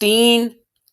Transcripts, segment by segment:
3,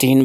3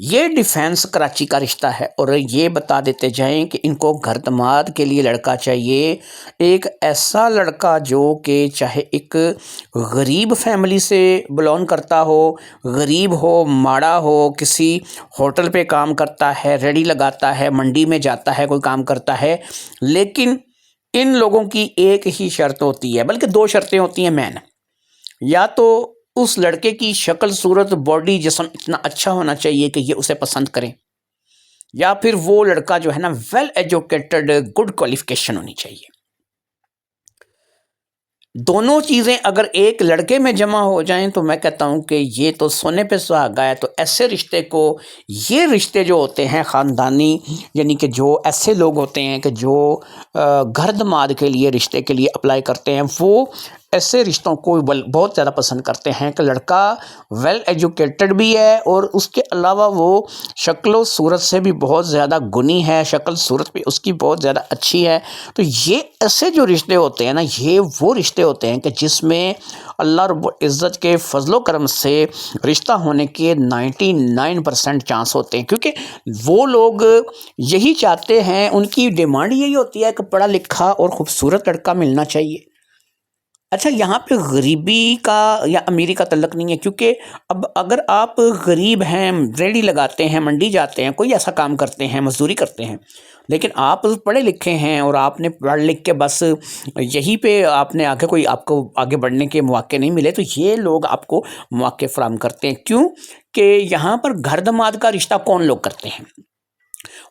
یہ ڈیفینس کراچی کا رشتہ ہے، اور یہ بتا دیتے جائیں کہ ان کو گھر داماد کے لیے لڑکا چاہیے، ایک ایسا لڑکا جو کہ چاہے ایک غریب فیملی سے بلونگ کرتا ہو، غریب ہو، ماڑا ہو، کسی ہوٹل پہ کام کرتا ہے، ریڑھی لگاتا ہے، منڈی میں جاتا ہے، کوئی کام کرتا ہے، لیکن ان لوگوں کی ایک ہی شرط ہوتی ہے، بلکہ دو شرطیں ہوتی ہیں مین، یا تو اس لڑکے کی شکل صورت باڈی جسم اتنا اچھا ہونا چاہیے کہ یہ اسے پسند کریں، یا پھر وہ لڑکا جو ہے نا ویل ایجوکیٹڈ، گڈ کوالیفیکیشن ہونی چاہیے۔ دونوں چیزیں اگر ایک لڑکے میں جمع ہو جائیں تو میں کہتا ہوں کہ یہ تو سونے پہ سہاگا ہے۔ تو ایسے رشتے کو، یہ رشتے جو ہوتے ہیں خاندانی، یعنی کہ جو ایسے لوگ ہوتے ہیں کہ جو گھر داماد کے لیے رشتے کے لیے اپلائی کرتے ہیں، وہ ایسے رشتوں کو بہت زیادہ پسند کرتے ہیں کہ لڑکا ویل ایجوکیٹڈ بھی ہے، اور اس کے علاوہ وہ شکل و صورت سے بھی بہت زیادہ گنی ہے، شکل صورت بھی اس کی بہت زیادہ اچھی ہے۔ تو یہ ایسے جو رشتے ہوتے ہیں نا، یہ وہ رشتے ہوتے ہیں کہ جس میں اللہ رب العزت کے فضل و کرم سے رشتہ ہونے کے 99% چانس ہوتے ہیں، کیونکہ وہ لوگ یہی چاہتے ہیں، ان کی ڈیمانڈ یہی ہوتی ہے کہ پڑھا لکھا اور خوبصورت لڑکا ملنا چاہیے۔ اچھا، یہاں پہ غریبی کا یا امیری کا تعلق نہیں ہے، کیونکہ اب اگر آپ غریب ہیں، ریڑھی لگاتے ہیں، منڈی جاتے ہیں، کوئی ایسا کام کرتے ہیں، مزدوری کرتے ہیں، لیکن آپ پڑھے لکھے ہیں اور آپ نے پڑھ لکھ کے بس یہی پہ آپ نے آگے کوئی آپ کو آگے بڑھنے کے مواقع نہیں ملے، تو یہ لوگ آپ کو مواقع فراہم کرتے ہیں۔ کیوں کہ یہاں پر گھر داماد کا رشتہ کون لوگ کرتے ہیں؟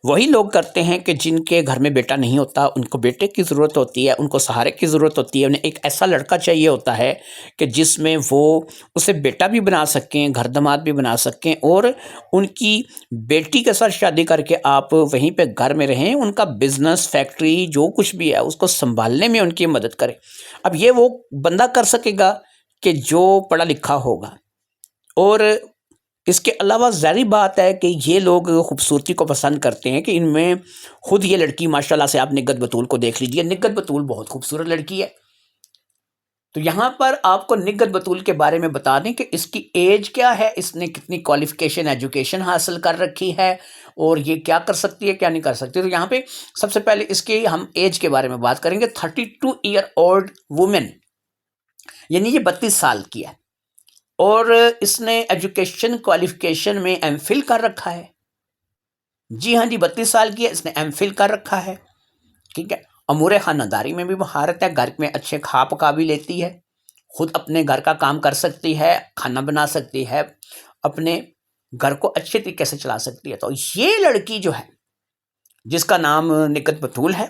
وہی لوگ کرتے ہیں کہ جن کے گھر میں بیٹا نہیں ہوتا، ان کو بیٹے کی ضرورت ہوتی ہے، ان کو سہارے کی ضرورت ہوتی ہے، انہیں ایک ایسا لڑکا چاہیے ہوتا ہے کہ جس میں وہ اسے بیٹا بھی بنا سکیں، گھر داماد بھی بنا سکیں، اور ان کی بیٹی کے ساتھ شادی کر کے آپ وہیں پہ گھر میں رہیں، ان کا بزنس، فیکٹری، جو کچھ بھی ہے اس کو سنبھالنے میں ان کی مدد کریں۔ اب یہ وہ بندہ کر سکے گا کہ جو پڑھا لکھا ہوگا، اور اس کے علاوہ ظاہری بات ہے کہ یہ لوگ خوبصورتی کو پسند کرتے ہیں، کہ ان میں خود یہ لڑکی ماشاءاللہ سے، آپ نگہت بطول کو دیکھ لیجئے، نگہت بطول بہت خوبصورت لڑکی ہے۔ تو یہاں پر آپ کو نگہت بطول کے بارے میں بتا دیں کہ اس کی ایج کیا ہے، اس نے کتنی کوالیفیکیشن، ایجوکیشن حاصل کر رکھی ہے، اور یہ کیا کر سکتی ہے، کیا نہیں کر سکتی۔ تو یہاں پہ سب سے پہلے اس کی ہم ایج کے بارے میں بات کریں گے۔ 32 ایئر اولڈ وومن، یعنی یہ 32 سال کی ہے، اور اس نے ایجوکیشن کوالیفیکیشن میں ایم فل کر رکھا ہے۔ جی ہاں جی، 32 سال کی ہے، اس نے ایم فل کر رکھا ہے، ٹھیک ہے۔ امور خانہ داری میں بھی مہارت ہے، گھر میں اچھے کھا پکا بھی لیتی ہے، خود اپنے گھر کا کام کر سکتی ہے، کھانا بنا سکتی ہے، اپنے گھر کو اچھے طریقے سے چلا سکتی ہے۔ تو یہ لڑکی جو ہے، جس کا نام نگہت بطول ہے،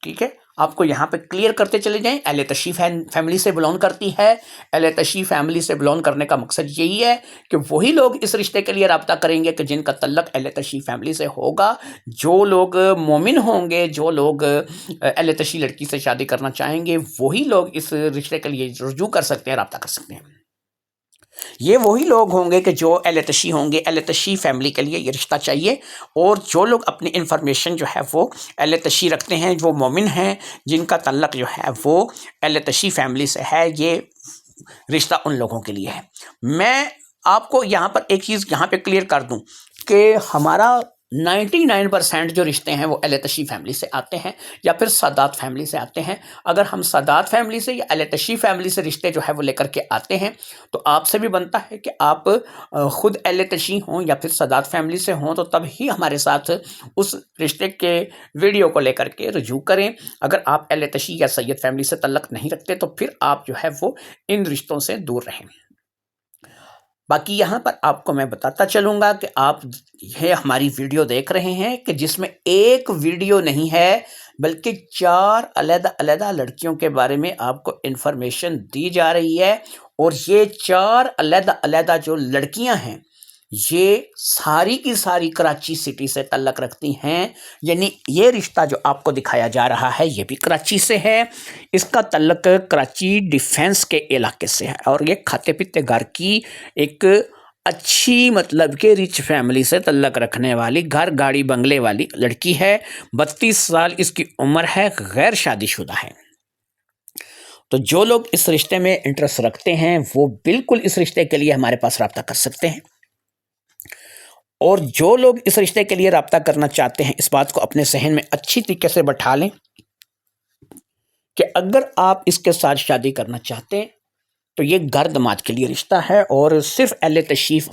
ٹھیک ہے، آپ کو یہاں پہ کلیئر کرتے چلے جائیں، اہل تشیع فیملی سے بلونگ کرتی ہے۔ اہل تشیع فیملی سے بلونگ کرنے کا مقصد یہی ہے کہ وہی لوگ اس رشتے کے لیے رابطہ کریں گے کہ جن کا تعلق اہل تشیع فیملی سے ہوگا۔ جو لوگ مومن ہوں گے، جو لوگ اہل تشیع لڑکی سے شادی کرنا چاہیں گے، وہی لوگ اس رشتے کے لیے رجوع کر سکتے ہیں، رابطہ کر سکتے ہیں۔ یہ وہی لوگ ہوں گے کہ جو اہل تشیع ہوں گے، اہل تشیع فیملی کے لیے یہ رشتہ چاہیے، اور جو لوگ اپنی انفارمیشن جو ہے وہ اہل تشیع رکھتے ہیں، جو مومن ہیں، جن کا تعلق جو ہے وہ اہل تشیع فیملی سے ہے، یہ رشتہ ان لوگوں کے لیے ہے۔ میں آپ کو یہاں پر ایک چیز یہاں پہ کلیئر کر دوں کہ ہمارا 99% جو رشتے ہیں وہ اہل تشیع فیملی سے آتے ہیں، یا پھر سادات فیملی سے آتے ہیں۔ اگر ہم سادات فیملی سے یا اہل تشیع فیملی سے رشتے جو ہے وہ لے کر کے آتے ہیں، تو آپ سے بھی بنتا ہے کہ آپ خود اہل تشیع ہوں یا پھر سادات فیملی سے ہوں، تو تب ہی ہمارے ساتھ اس رشتے کے ویڈیو کو لے کر کے رجوع کریں۔ اگر آپ اہل تشیع یا سید فیملی سے تعلق نہیں رکھتے تو پھر آپ جو ہے وہ ان رشتوں سے دور رہیں۔ باقی یہاں پر آپ کو میں بتاتا چلوں گا کہ آپ یہ ہماری ویڈیو دیکھ رہے ہیں کہ جس میں ایک ویڈیو نہیں ہے، بلکہ 4 علیحدہ علیحدہ لڑکیوں کے بارے میں آپ کو انفارمیشن دی جا رہی ہے، اور یہ 4 علیحدہ علیحدہ جو لڑکیاں ہیں، یہ ساری کی ساری کراچی سٹی سے تعلق رکھتی ہیں۔ یعنی یہ رشتہ جو آپ کو دکھایا جا رہا ہے یہ بھی کراچی سے ہے، اس کا تعلق کراچی ڈیفینس کے علاقے سے ہے، اور یہ کھاتے پیتے گھر کی ایک اچھی مطلب کہ ریچ فیملی سے تعلق رکھنے والی، گھر گاڑی بنگلے والی لڑکی ہے۔ 32 سال اس کی عمر ہے، غیر شادی شدہ ہے۔ تو جو لوگ اس رشتے میں انٹرسٹ رکھتے ہیں وہ بالکل اس رشتے کے لیے ہمارے پاس رابطہ کر سکتے ہیں۔ اور جو لوگ اس رشتے کے لیے رابطہ کرنا چاہتے ہیں، اس بات کو اپنے ذہن میں اچھی طریقے سے بٹھا لیں کہ اگر آپ اس کے ساتھ شادی کرنا چاہتے ہیں تو یہ گھر داماد کے لیے رشتہ ہے، اور صرف اہل تشریف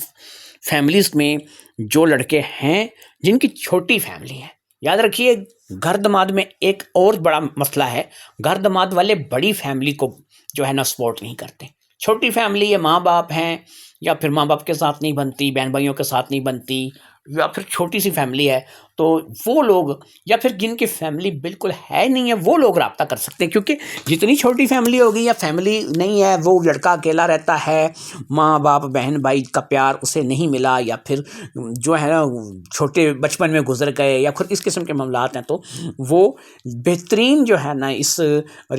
فیملیز میں جو لڑکے ہیں جن کی چھوٹی فیملی ہے. یاد رکھیے، گھر داماد میں ایک اور بڑا مسئلہ ہے، گھر داماد والے بڑی فیملی کو جو ہے نا سپورٹ نہیں کرتے. چھوٹی فیملی، یہ ماں باپ ہیں، یا پھر ماں باپ کے ساتھ نہیں بنتی، بہن بھائیوں کے ساتھ نہیں بنتی، یا پھر چھوٹی سی فیملی ہے، تو وہ لوگ، یا پھر جن کی فیملی بالکل ہے نہیں ہے، وہ لوگ رابطہ کر سکتے ہیں. کیونکہ جتنی چھوٹی فیملی ہوگی یا فیملی نہیں ہے، وہ لڑکا اکیلا رہتا ہے، ماں باپ بہن بھائی کا پیار اسے نہیں ملا، یا پھر جو ہے نا چھوٹے بچپن میں گزر گئے، یا پھر اس قسم کے معاملات ہیں، تو وہ بہترین جو ہے نا اس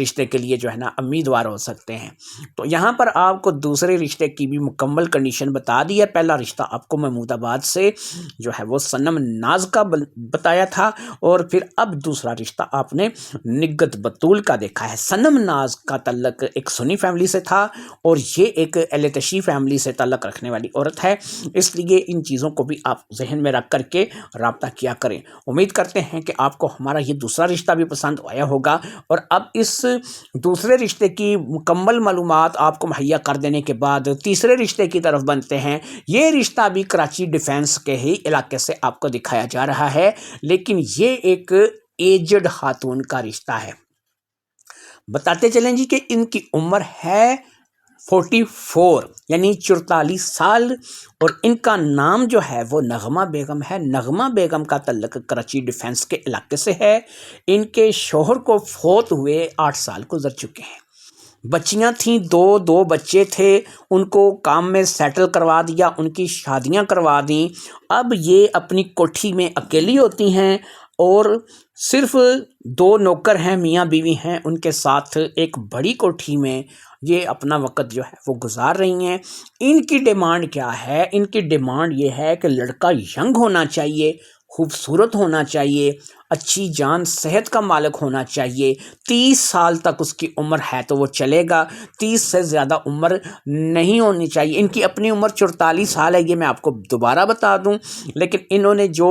رشتے کے لیے جو ہے نا امیدوار ہو سکتے ہیں. تو یہاں پر آپ کو دوسرے رشتے کی بھی مکمل کنڈیشن بتا دی ہے. پہلا رشتہ آپ کو محمود آباد سے جو ہے وہ صنم ناز کا بتایا تھا، اور پھر اب دوسرا رشتہ آپ نے نگت بطول کا دیکھا ہے. صنم ناز کا تعلق ایک سنی فیملی سے تھا، اور یہ ایک اہل تشیع فیملی سے تعلق رکھنے والی عورت ہے. اس لیے ان چیزوں کو بھی آپ ذہن میں رکھ کر کے رابطہ کیا کریں. امید کرتے ہیں کہ آپ کو ہمارا یہ دوسرا رشتہ بھی پسند آیا ہوگا، اور اب اس دوسرے رشتے کی مکمل معلومات آپ کو مہیا کر دینے کے بعد تیسرے رشتے کی طرف بنتے ہیں. یہ رشتہ بھی کراچی ڈیفینس کے ہی علاقے سے آپ کو دکھایا جا رہا ہے، لیکن یہ ایک ایجڈ خاتون کا رشتہ ہے. بتاتے چلیں جی کہ ان کی عمر ہے 44، یعنی 44 سال، اور ان کا نام جو ہے وہ نغمہ بیگم ہے. نغمہ بیگم کا تعلق کراچی ڈیفینس کے علاقے سے ہے. ان کے شوہر کو فوت ہوئے 8 سال گزر چکے ہیں. بچیاں تھیں، دو بچے تھے، ان کو کام میں سیٹل کروا دیا، ان کی شادیاں کروا دیں. اب یہ اپنی کوٹھی میں اکیلی ہوتی ہیں، اور صرف 2 نوکر ہیں، میاں بیوی ہیں ان کے ساتھ ایک بڑی کوٹھی میں یہ اپنا وقت جو ہے وہ گزار رہی ہیں. ان کی ڈیمانڈ کیا ہے؟ ان کی ڈیمانڈ یہ ہے کہ لڑکا ینگ ہونا چاہیے، خوبصورت ہونا چاہیے، اچھی جان صحت کا مالک ہونا چاہیے. 30 سال تک اس کی عمر ہے تو وہ چلے گا، 30 سے زیادہ عمر نہیں ہونی چاہیے. ان کی اپنی عمر 44 سال ہے، یہ میں آپ کو دوبارہ بتا دوں، لیکن انہوں نے جو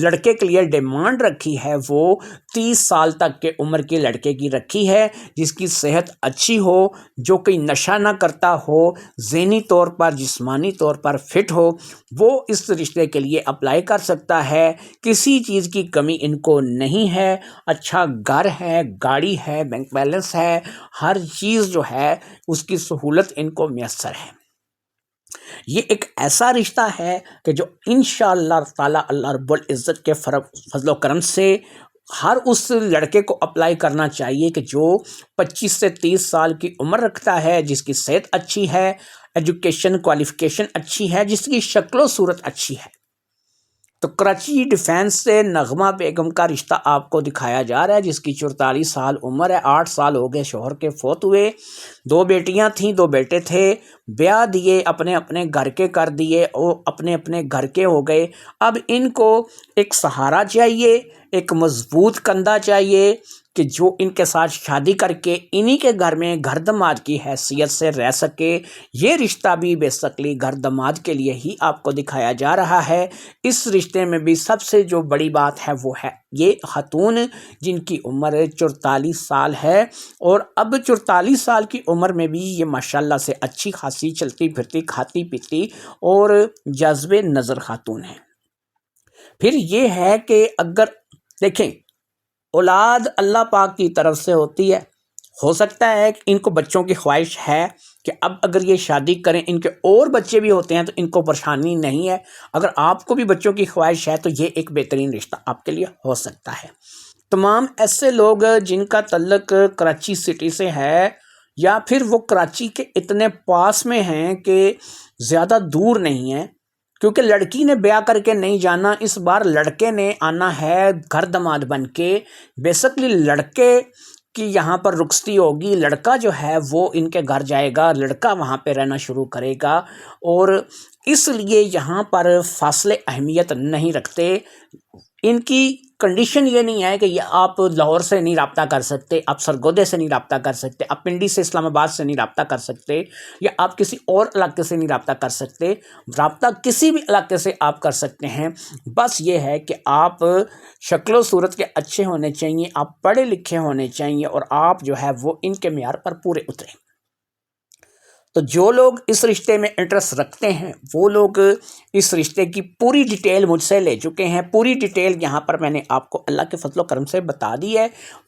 لڑکے کے لیے ڈیمانڈ رکھی ہے وہ 30 سال تک کے عمر کے لڑکے کی رکھی ہے، جس کی صحت اچھی ہو، جو کوئی نشہ نہ کرتا ہو، ذہنی طور پر جسمانی طور پر فٹ ہو. وہ اس رشتے کے لیے اپلائی کر سکتا ہے. کسی چیز کی کمی ان کو نہیں ہے، اچھا گھر ہے، گاڑی ہے، بینک بیلنس ہے، ہر چیز جو ہے اس کی سہولت ان کو میسر ہے. یہ ایک ایسا رشتہ ہے کہ جو انشاءاللہ تعالی اللہ رب العزت کے فضل و کرم سے ہر اس لڑکے کو اپلائی کرنا چاہیے کہ جو 25 سے 30 سال کی عمر رکھتا ہے، جس کی صحت اچھی ہے، ایجوکیشن کوالیفیکیشن اچھی ہے، جس کی شکل و صورت اچھی ہے. تو کراچی ڈیفینس سے نغمہ بیگم کا رشتہ آپ کو دکھایا جا رہا ہے، جس کی 44 سال عمر ہے. 8 سال ہو گئے شوہر کے فوت ہوئے. 2 بیٹیاں تھیں، 2 بیٹے تھے. بیاہ دیے، اپنے اپنے گھر کے کر دیے، وہ اپنے اپنے گھر کے ہو گئے. اب ان کو ایک سہارا چاہیے، ایک مضبوط کندھا چاہیے کہ جو ان کے ساتھ شادی کر کے انہی کے گھر میں گھر داماد کی حیثیت سے رہ سکے. یہ رشتہ بھی بیسکلی گھر داماد کے لیے ہی آپ کو دکھایا جا رہا ہے. اس رشتے میں بھی سب سے جو بڑی بات ہے وہ ہے یہ خاتون جن کی عمر 44 سال ہے، اور اب 44 سال کی عمر میں بھی یہ ماشاءاللہ سے اچھی خاصی چلتی پھرتی، کھاتی پیتی اور جذب نظر خاتون ہے. پھر یہ ہے کہ اگر دیکھیں، اولاد اللہ پاک کی طرف سے ہوتی ہے. ہو سکتا ہے کہ ان کو بچوں کی خواہش ہے کہ اب اگر یہ شادی کریں، ان کے اور بچے بھی ہوتے ہیں تو ان کو پریشانی نہیں ہے. اگر آپ کو بھی بچوں کی خواہش ہے تو یہ ایک بہترین رشتہ آپ کے لیے ہو سکتا ہے. تمام ایسے لوگ جن کا تعلق کراچی سٹی سے ہے، یا پھر وہ کراچی کے اتنے پاس میں ہیں کہ زیادہ دور نہیں ہیں، کیونکہ لڑکی نے بیاہ کر کے نہیں جانا، اس بار لڑکے نے آنا ہے گھر داماد بن کے. بیسکلی لڑکے کی یہاں پر رخصتی ہوگی، لڑکا جو ہے وہ ان کے گھر جائے گا، لڑکا وہاں پہ رہنا شروع کرے گا، اور اس لیے یہاں پر فاصلے اہمیت نہیں رکھتے. ان کی کنڈیشن یہ نہیں ہے کہ یہ آپ لاہور سے نہیں رابطہ کر سکتے، آپ سرگودے سے نہیں رابطہ کر سکتے، آپ پنڈی سے اسلام آباد سے نہیں رابطہ کر سکتے، یا آپ کسی اور علاقے سے نہیں رابطہ کر سکتے. رابطہ کسی بھی علاقے سے آپ کر سکتے ہیں. بس یہ ہے کہ آپ شکل و صورت کے اچھے ہونے چاہیے، آپ پڑھے لکھے ہونے چاہیے، اور آپ جو ہے وہ ان کے معیار پر پورے اتریں. تو جو لوگ اس رشتے میں انٹرسٹ رکھتے ہیں وہ لوگ اس رشتے کی پوری ڈیٹیل مجھ سے لے چکے ہیں. پوری ڈیٹیل یہاں پر میں نے آپ کو اللہ کے فضل و کرم سے بتا دی ہے.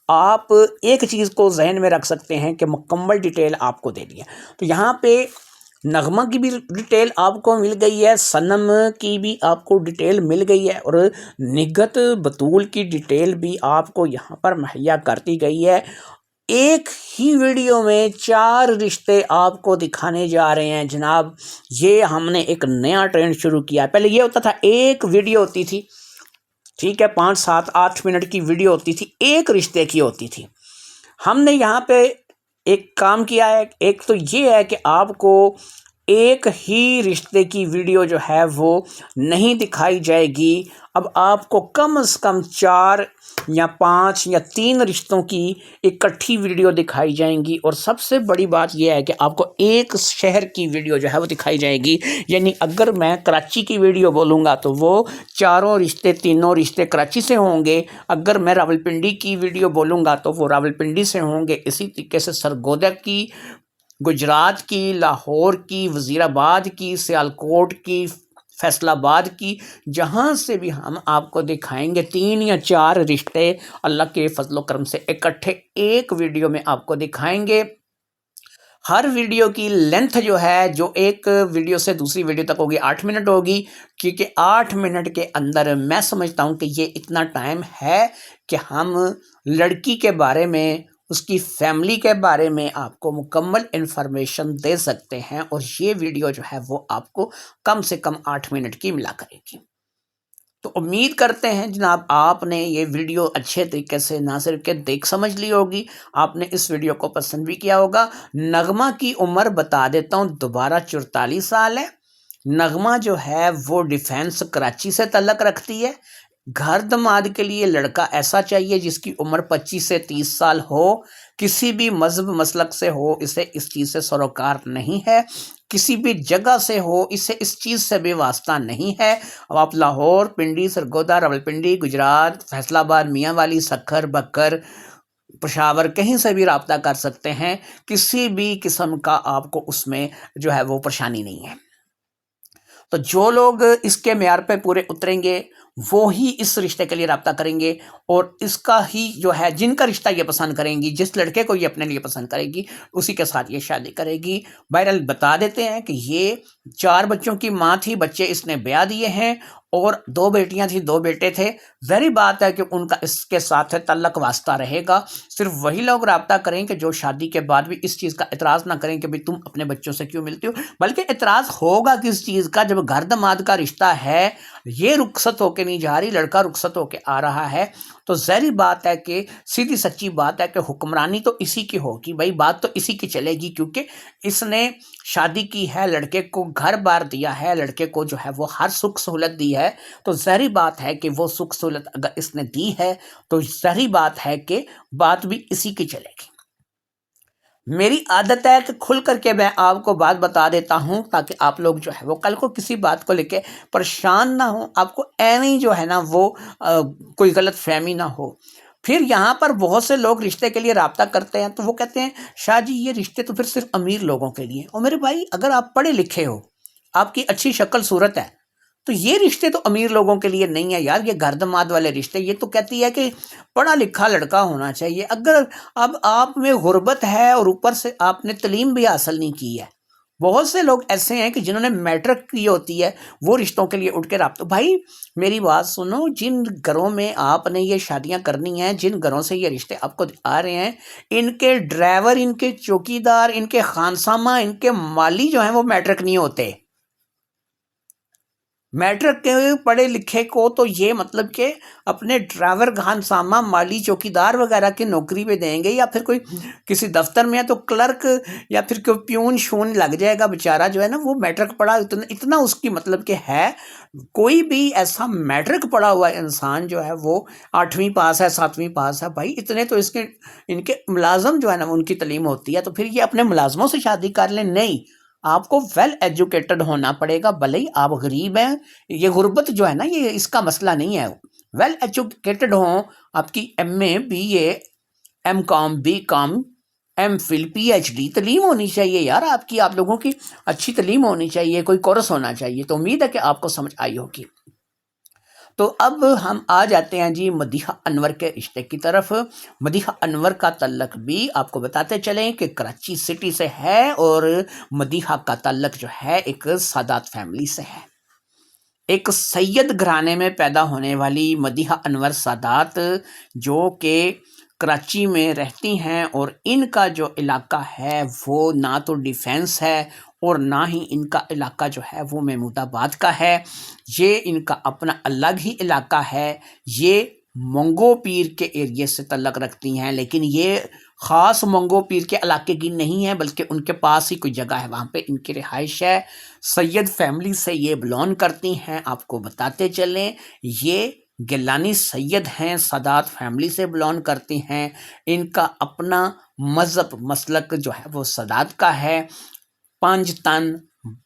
آپ ایک چیز کو ذہن میں رکھ سکتے ہیں کہ مکمل ڈیٹیل آپ کو دے دی ہے. تو یہاں پہ نغمہ کی بھی ڈیٹیل آپ کو مل گئی ہے، صنم کی بھی آپ کو ڈیٹیل مل گئی ہے، اور نگہت بطول کی ڈیٹیل بھی آپ کو یہاں پر مہیا کر دی گئی ہے. ایک ہی ویڈیو میں 4 رشتے آپ کو دکھانے جا رہے ہیں جناب. یہ ہم نے ایک نیا ٹرینڈ شروع کیا. پہلے یہ ہوتا تھا ایک ویڈیو ہوتی تھی، ٹھیک ہے، 5 7 8 منٹ کی ویڈیو ہوتی تھی، ایک رشتے کی ہوتی تھی. ہم نے یہاں پہ ایک کام کیا ہے. ایک تو یہ ہے کہ آپ کو ایک ہی رشتے کی ویڈیو جو ہے وہ نہیں دکھائی جائے گی. اب آپ کو کم از کم 4 یا 5 یا 3 رشتوں کی اکٹھی ویڈیو دکھائی جائیں گی. اور سب سے بڑی بات یہ ہے کہ آپ کو ایک شہر کی ویڈیو جو ہے وہ دکھائی جائے گی. یعنی اگر میں کراچی کی ویڈیو بولوں گا تو وہ 4 رشتے 3 رشتے کراچی سے ہوں گے. اگر میں راولپنڈی کی ویڈیو بولوں گا تو وہ راولپنڈی سے ہوں گے. اسی طریقے سے سرگودہ کی، گجرات کی، لاہور کی، وزیر آباد کی، سیالکوٹ کی، فیصل آباد کی، جہاں سے بھی ہم آپ کو دکھائیں گے 3 یا 4 رشتے اللہ کے فضل و کرم سے اکٹھے ایک ویڈیو میں آپ کو دکھائیں گے. ہر ویڈیو کی لینتھ جو ہے، جو ایک ویڈیو سے دوسری ویڈیو تک ہوگی 8 منٹ ہوگی، کیونکہ 8 منٹ کے اندر میں سمجھتا ہوں کہ یہ اتنا ٹائم ہے کہ ہم لڑکی کے بارے میں، اس کی فیملی کے بارے میں آپ کو مکمل انفارمیشن دے سکتے ہیں. اور یہ ویڈیو جو ہے وہ آپ کو کم سے کم 8 منٹ کی ملا کرے گی. تو امید کرتے ہیں جناب آپ نے یہ ویڈیو اچھے طریقے سے نہ صرف کہ دیکھ سمجھ لی ہوگی، آپ نے اس ویڈیو کو پسند بھی کیا ہوگا. نغمہ کی عمر بتا دیتا ہوں، دوبارہ 44 سال ہے. نغمہ جو ہے وہ ڈیفینس کراچی سے تعلق رکھتی ہے. گھر دماد کے لیے لڑکا ایسا چاہیے جس کی عمر 25 سے 30 سال ہو، کسی بھی مذہب مسلک سے ہو، اسے اس چیز سے سروکار نہیں ہے، کسی بھی جگہ سے ہو، اسے اس چیز سے بھی واسطہ نہیں ہے. اب آپ لاہور، پنڈی، سرگودہ، راولپنڈی، گجرات، فیصل آباد، میاں والی، سکھر، بکر، پشاور، کہیں سے بھی رابطہ کر سکتے ہیں. کسی بھی قسم کا آپ کو اس میں جو ہے وہ پریشانی نہیں ہے. تو جو لوگ اس کے معیار پہ پورے اتریں گے وہی اس رشتے کے لیے رابطہ کریں گے، اور اس کا ہی جو ہے جن کا رشتہ یہ پسند کریں گی، جس لڑکے کو یہ اپنے لیے پسند کرے گی، اسی کے ساتھ یہ شادی کرے گی. بہرحال بتا دیتے ہیں کہ یہ 4 بچوں کی ماں تھی، بچے اس نے بیاہ دیے ہیں، اور 2 بیٹیاں تھیں 2 بیٹے تھے. ظاہری بات ہے کہ ان کا اس کے ساتھ تعلق واسطہ رہے گا. صرف وہی لوگ رابطہ کریں کہ جو شادی کے بعد بھی اس چیز کا اعتراض نہ کریں کہ بھئی تم اپنے بچوں سے کیوں ملتی ہو، بلکہ اعتراض ہوگا کس چیز کا، جب گھر دماد کا رشتہ ہے، یہ رخصت ہو کے نہیں جا رہی، لڑکا رخصت ہو کے آ رہا ہے، تو ظاہری بات ہے کہ سیدھی سچی بات ہے کہ حکمرانی تو اسی کی ہوگی. بھائی بات تو اسی کی چلے گی، کیونکہ اس نے شادی کی ہے، لڑکے کو گھر بار دیا ہے، لڑکے کو جو ہے وہ ہر سکھ سہولت دی ہے. تو ظاہری بات ہے کہ وہ سکھ سہولت اگر اس نے دی ہے تو ظاہری بات ہے کہ بات بھی اسی کی چلے گی. میری عادت ہے کہ کھل کر کے میں آپ کو بات بتا دیتا ہوں تاکہ آپ لوگ جو ہے وہ کل کو کسی بات کو لے کے پریشان نہ ہوں، آپ کو ایویں جو ہے نا وہ کوئی غلط فہمی نہ ہو. پھر یہاں پر بہت سے لوگ رشتے کے لیے رابطہ کرتے ہیں تو وہ کہتے ہیں شاہ جی یہ رشتے تو پھر صرف امیر لوگوں کے لیے. اور میرے بھائی اگر آپ پڑھے لکھے ہو، آپ کی اچھی شکل صورت ہے، تو یہ رشتے تو امیر لوگوں کے لیے نہیں ہے یار. یہ گھر دماد والے رشتے، یہ تو کہتی ہے کہ پڑھا لکھا لڑکا ہونا چاہیے. اگر اب آپ میں غربت ہے اور اوپر سے آپ نے تعلیم بھی حاصل نہیں کی ہے، بہت سے لوگ ایسے ہیں کہ جنہوں نے میٹرک کی ہوتی ہے وہ رشتوں کے لیے اٹھ کے رابطہ. بھائی میری بات سنو، جن گھروں میں آپ نے یہ شادیاں کرنی ہیں، جن گھروں سے یہ رشتے آپ کو آ رہے ہیں، ان کے ڈرائیور، ان کے چوکیدار، ان کے خانسامہ، ان کے مالی جو ہیں وہ میٹرک نہیں ہوتے. میٹرک کے پڑھے لکھے کو تو یہ مطلب کہ اپنے ڈرائیور خانسامہ مالی چوکیدار وغیرہ کی نوکری پہ دیں گے، یا پھر کوئی کسی دفتر میں ہے تو کلرک یا پھر کوئی پیون شون لگ جائے گا بیچارہ جو ہے نا، وہ میٹرک پڑھا اتنا اس کی مطلب کہ ہے۔ کوئی بھی ایسا میٹرک پڑھا ہوا انسان جو ہے وہ 8ویں پاس ہے 7ویں پاس ہے، بھائی اتنے تو ان کے ملازم جو ہے نا ان کی تعلیم ہوتی ہے، تو پھر یہ اپنے ملازموں سے شادی کر لیں؟ نہیں، آپ کو ویل ایجوکیٹڈ ہونا پڑے گا، بھلے ہی آپ غریب ہیں۔ یہ غربت جو ہے نا یہ اس کا مسئلہ نہیں ہے، ویل ایجوکیٹڈ ہوں، آپ کی MA BA M.Com B.Com M.Phil PhD تعلیم ہونی چاہیے یار، آپ لوگوں کی اچھی تعلیم ہونی چاہیے، کوئی کورس ہونا چاہیے۔ تو امید ہے کہ آپ کو سمجھ آئی ہوگی۔ تو اب ہم آ جاتے ہیں جی مدیحہ انور کے رشتے کی طرف۔ مدیحہ انور کا تعلق بھی آپ کو بتاتے چلیں کہ کراچی سٹی سے ہے، اور مدیحہ کا تعلق جو ہے ایک سادات فیملی سے ہے۔ ایک سید گھرانے میں پیدا ہونے والی مدیحہ انور سادات، جو کہ کراچی میں رہتی ہیں، اور ان کا جو علاقہ ہے وہ نہ تو ڈیفینس ہے اور نہ ہی ان کا علاقہ جو ہے وہ محمود آباد کا ہے۔ یہ ان کا اپنا الگ ہی علاقہ ہے۔ یہ منگو پیر کے ایریے سے تعلق رکھتی ہیں، لیکن یہ خاص منگو پیر کے علاقے کی نہیں ہے، بلکہ ان کے پاس ہی کوئی جگہ ہے، وہاں پہ ان کی رہائش ہے۔ سید فیملی سے یہ بلونگ کرتی ہیں۔ آپ کو بتاتے چلیں یہ گیلانی سید ہیں، سادات فیملی سے بلونگ کرتی ہیں۔ ان کا اپنا مذہب مسلک جو ہے وہ سادات کا ہے۔ 5 تن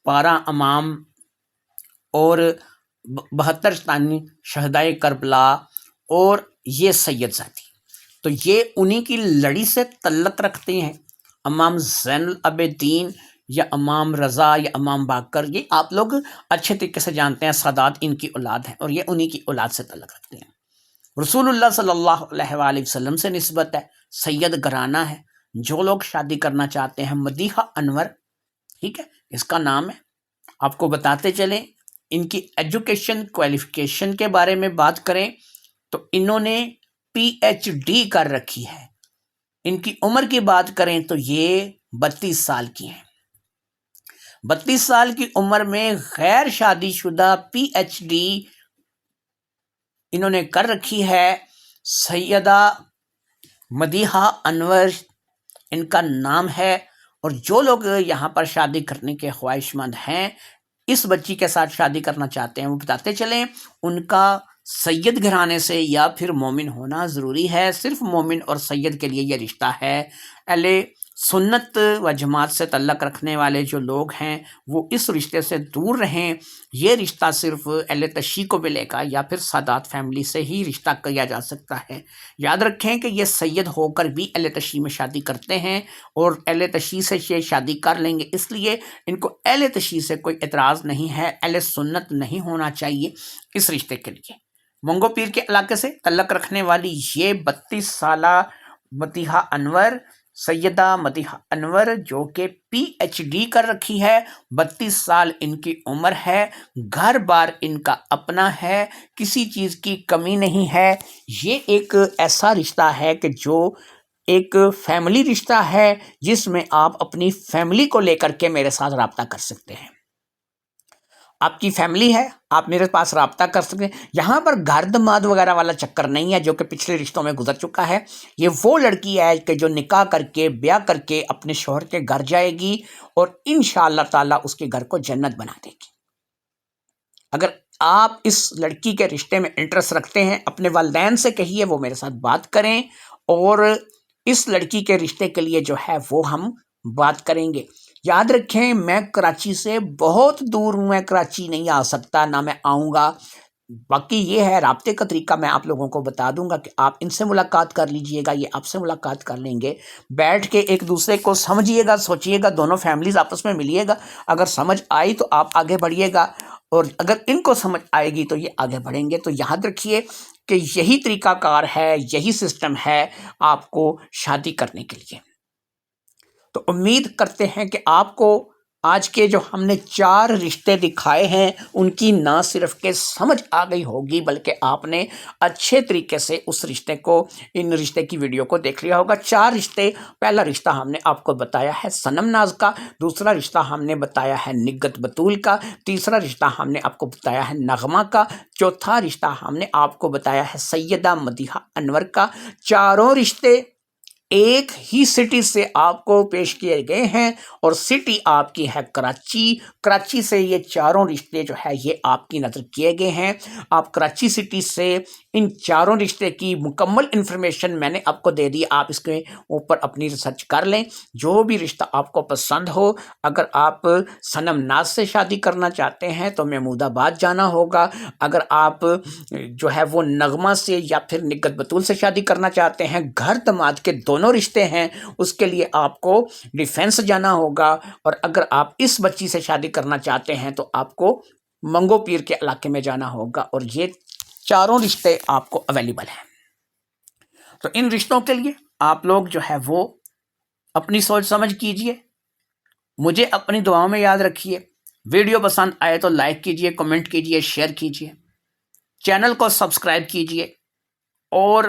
12 امام اور 72 تن شہدائے کربلا، اور یہ سید زادی، تو یہ انہی کی لڑی سے تعلق رکھتے ہیں۔ امام زین العابدین یا امام رضا یا امام باقر، یہ آپ لوگ اچھے طریقے سے جانتے ہیں، سادات ان کی اولاد ہیں، اور یہ انہی کی اولاد سے تعلق رکھتے ہیں۔ رسول اللہ صلی اللہ علیہ وآلہ وسلم سے نسبت ہے، سید گھرانہ ہے۔ جو لوگ شادی کرنا چاہتے ہیں، مدیحہ انور، ٹھیک ہے، اس کا نام ہے۔ آپ کو بتاتے چلیں ان کی ایجوکیشن کوالیفیکیشن کے بارے میں بات کریں تو انہوں نے PhD کر رکھی ہے۔ ان کی عمر کی بات کریں تو یہ 32 سال کی ہیں۔ 32 سال کی عمر میں غیر شادی شدہ PhD انہوں نے کر رکھی ہے۔ سیدہ مدیحہ انور ان کا نام ہے، اور جو لوگ یہاں پر شادی کرنے کے خواہش مند ہیں، اس بچی کے ساتھ شادی کرنا چاہتے ہیں، وہ بتاتے چلیں ان کا سید گھرانے سے یا پھر مومن ہونا ضروری ہے۔ صرف مومن اور سید کے لیے یہ رشتہ ہے۔ اہل سنت و جماعت سے تعلق رکھنے والے جو لوگ ہیں وہ اس رشتے سے دور رہیں۔ یہ رشتہ صرف اہل تشیع کو ملے گا، یا پھر سادات فیملی سے ہی رشتہ کیا جا سکتا ہے۔ یاد رکھیں کہ یہ سید ہو کر بھی اہل تشیع میں شادی کرتے ہیں، اور اہل تشیع سے یہ شادی کر لیں گے، اس لیے ان کو اہل تشیع سے کوئی اعتراض نہیں ہے۔ اہل سنت نہیں ہونا چاہیے اس رشتے کے لیے۔ منگو پیر کے علاقے سے تعلق رکھنے والی یہ 32 سالہ مدیحہ انور، سیدہ مدیحہ انور، جو کہ PhD کر رکھی ہے، 32 سال ان کی عمر ہے، گھر بار ان کا اپنا ہے، کسی چیز کی کمی نہیں ہے۔ یہ ایک ایسا رشتہ ہے کہ جو ایک فیملی رشتہ ہے، جس میں آپ اپنی فیملی کو لے کر کے میرے ساتھ رابطہ کر سکتے ہیں۔ آپ کی فیملی ہے، آپ میرے پاس رابطہ کر سکتے ہیں۔ یہاں پر گھر دماد وغیرہ والا چکر نہیں ہے جو کہ پچھلے رشتوں میں گزر چکا ہے۔ یہ وہ لڑکی ہے کہ جو نکاح کر کے بیاہ کر کے اپنے شوہر کے گھر جائے گی، اور انشاءاللہ تعالیٰ اس کے گھر کو جنت بنا دے گی۔ اگر آپ اس لڑکی کے رشتے میں انٹرسٹ رکھتے ہیں، اپنے والدین سے کہیے وہ میرے ساتھ بات کریں، اور اس لڑکی کے رشتے کے لیے جو ہے وہ ہم بات کریں گے۔ یاد رکھیں میں کراچی سے بہت دور ہوں، میں کراچی نہیں آ سکتا، نہ میں آؤں گا۔ باقی یہ ہے رابطے کا طریقہ میں آپ لوگوں کو بتا دوں گا کہ آپ ان سے ملاقات کر لیجئے گا، یہ آپ سے ملاقات کر لیں گے، بیٹھ کے ایک دوسرے کو سمجھیے گا، سوچیے گا، دونوں فیملیز آپس میں ملیے گا۔ اگر سمجھ آئی تو آپ آگے بڑھیے گا، اور اگر ان کو سمجھ آئے گی تو یہ آگے بڑھیں گے۔ تو یاد رکھیے کہ یہی طریقہ کار ہے، یہی سسٹم ہے آپ کو شادی کرنے کے لیے۔ تو امید کرتے ہیں کہ آپ کو آج کے جو ہم نے 4 رشتے دکھائے ہیں ان کی نہ صرف کہ سمجھ آ گئی ہوگی بلکہ آپ نے اچھے طریقے سے اس ان رشتے کی ویڈیو کو دیکھ لیا ہوگا۔ 4 رشتے، پہلا رشتہ ہم نے آپ کو بتایا ہے صنم ناز کا، دوسرا رشتہ ہم نے بتایا ہے نگت بطول کا، تیسرا رشتہ ہم نے آپ کو بتایا ہے نغمہ کا، چوتھا رشتہ ہم نے آپ کو بتایا ہے سیدہ مدیحہ انور کا۔ چاروں رشتے ایک ہی سٹی سے آپ کو پیش کیے گئے ہیں اور سٹی آپ کی ہے کراچی۔ کراچی سے یہ چاروں رشتے جو ہے یہ آپ کی نظر کیے گئے ہیں۔ آپ کراچی سٹی سے ان چاروں رشتے کی مکمل انفارمیشن میں نے آپ کو دے دی، آپ اس کے اوپر اپنی ریسرچ کر لیں۔ جو بھی رشتہ آپ کو پسند ہو، اگر آپ صنم ناز سے شادی کرنا چاہتے ہیں تو محمود آباد جانا ہوگا، اگر آپ جو ہے وہ نغمہ سے یا پھر نگت بطول سے شادی کرنا چاہتے ہیں، گھر داماد کے دونوں رشتے ہیں، اس کے لیے آپ کو ڈیفینس جانا ہوگا، اور اگر آپ اس بچی سے شادی کرنا چاہتے ہیں تو آپ کو منگو پیر کے علاقے میں جانا ہوگا، اور یہ چاروں رشتے آپ کو اویلیبل ہیں۔ تو ان رشتوں کے لیے آپ لوگ جو ہے وہ اپنی سوچ سمجھ کیجئے، مجھے اپنی دعاؤں میں یاد رکھیے۔ ویڈیو پسند آئے تو لائک کیجئے، کمنٹ کیجئے، شیئر کیجئے، چینل کو سبسکرائب کیجئے، اور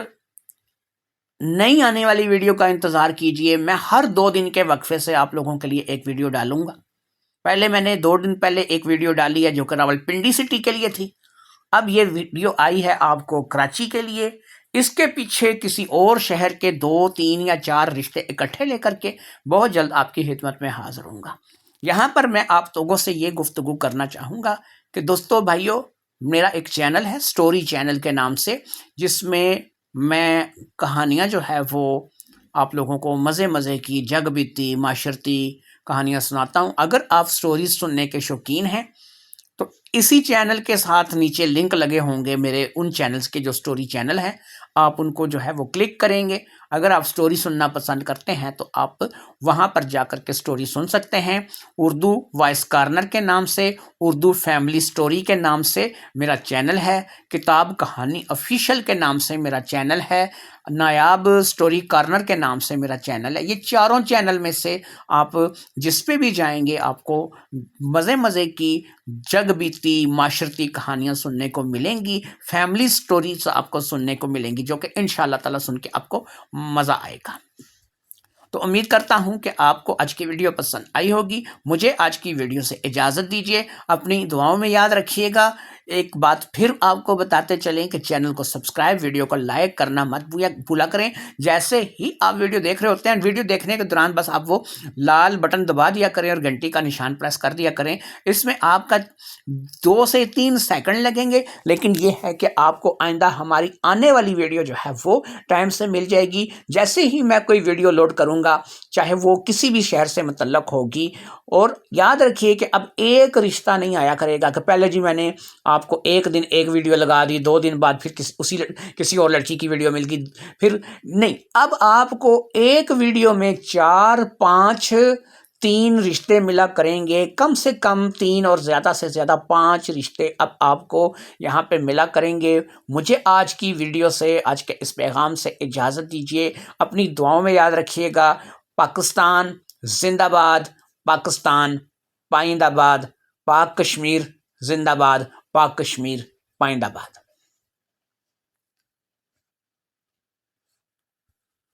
نئی آنے والی ویڈیو کا انتظار کیجئے۔ میں ہر 2 دن کے وقفے سے آپ لوگوں کے لیے ایک ویڈیو ڈالوں گا۔ پہلے میں نے 2 دن پہلے ایک ویڈیو ڈالی ہے جو کہ راولپنڈی سٹی کے لیے تھی، اب یہ ویڈیو آئی ہے آپ کو کراچی کے لیے۔ اس کے پیچھے کسی اور شہر کے 2، 3 یا 4 رشتے اکٹھے لے کر کے بہت جلد آپ کی خدمت میں حاضر ہوں گا۔ یہاں پر میں آپ لوگوں سے یہ گفتگو کرنا چاہوں گا کہ دوستو بھائیو، میرا ایک چینل ہے سٹوری چینل کے نام سے، جس میں میں کہانیاں جو ہے وہ آپ لوگوں کو مزے کی جگ بیتی معاشرتی کہانیاں سناتا ہوں۔ اگر آپ سٹوریز سننے کے شوقین ہیں تو اسی چینل کے ساتھ نیچے لنک لگے ہوں گے میرے ان چینلز کے جو سٹوری چینل ہیں، آپ ان کو جو ہے وہ کلک کریں گے۔ اگر آپ سٹوری سننا پسند کرتے ہیں تو آپ وہاں پر جا کر کے سٹوری سن سکتے ہیں۔ اردو وائس کارنر کے نام سے، اردو فیملی سٹوری کے نام سے میرا چینل ہے، کتاب کہانی آفیشیل کے نام سے میرا چینل ہے، نایاب سٹوری کارنر کے نام سے میرا چینل ہے۔ یہ چاروں چینل میں سے آپ جس پہ بھی جائیں گے آپ کو مزے کی جگ بیتی معاشرتی کہانیاں سننے کو ملیں گی، فیملی سٹوریز آپ کو سننے کو ملیں گی، جو کہ انشاءاللہ تعالیٰ سن کے آپ کو مزہ آئے گا۔ تو امید کرتا ہوں کہ آپ کو آج کی ویڈیو پسند آئی ہوگی۔ مجھے آج کی ویڈیو سے اجازت دیجیے، اپنی دعاؤں میں یاد رکھیے گا۔ ایک بات پھر آپ کو بتاتے چلیں کہ چینل کو سبسکرائب، ویڈیو کو لائک کرنا مت بھولا کریں۔ جیسے ہی آپ ویڈیو دیکھ رہے ہوتے ہیں، ویڈیو دیکھنے کے دوران بس آپ وہ لال بٹن دبا دیا کریں اور گھنٹی کا نشان پریس کر دیا کریں۔ اس میں آپ کا 2 سے 3 سیکنڈ لگیں گے، لیکن یہ ہے کہ آپ کو آئندہ ہماری آنے والی ویڈیو جو ہے وہ ٹائم سے مل جائے گی۔ جیسے ہی میں کوئی ویڈیو لوڈ کروں گا، چاہے وہ کسی بھی شہر سے متعلق ہوگی، اور یاد رکھیے کہ اب ایک رشتہ نہیں آیا کرے گا کہ پہلے جی میں نے آپ کو ایک دن ایک ویڈیو لگا دی، 2 دن بعد پھر کسی اور لڑکی کی ویڈیو مل گئی، پھر نہیں، اب آپ کو ایک ویڈیو میں 4، 5، 3 رشتے ملا کریں گے، کم سے کم 3 اور زیادہ سے زیادہ 5 رشتے اب آپ کو یہاں پہ ملا کریں گے۔ مجھے آج کی ویڈیو سے، آج کے اس پیغام سے اجازت دیجیے، اپنی دعاؤں میں یاد رکھیے گا۔ پاکستان زندہ باد، پاکستان پائند آباد، پاک کشمیر زندہ باد، پاک کشمیر پائند آباد۔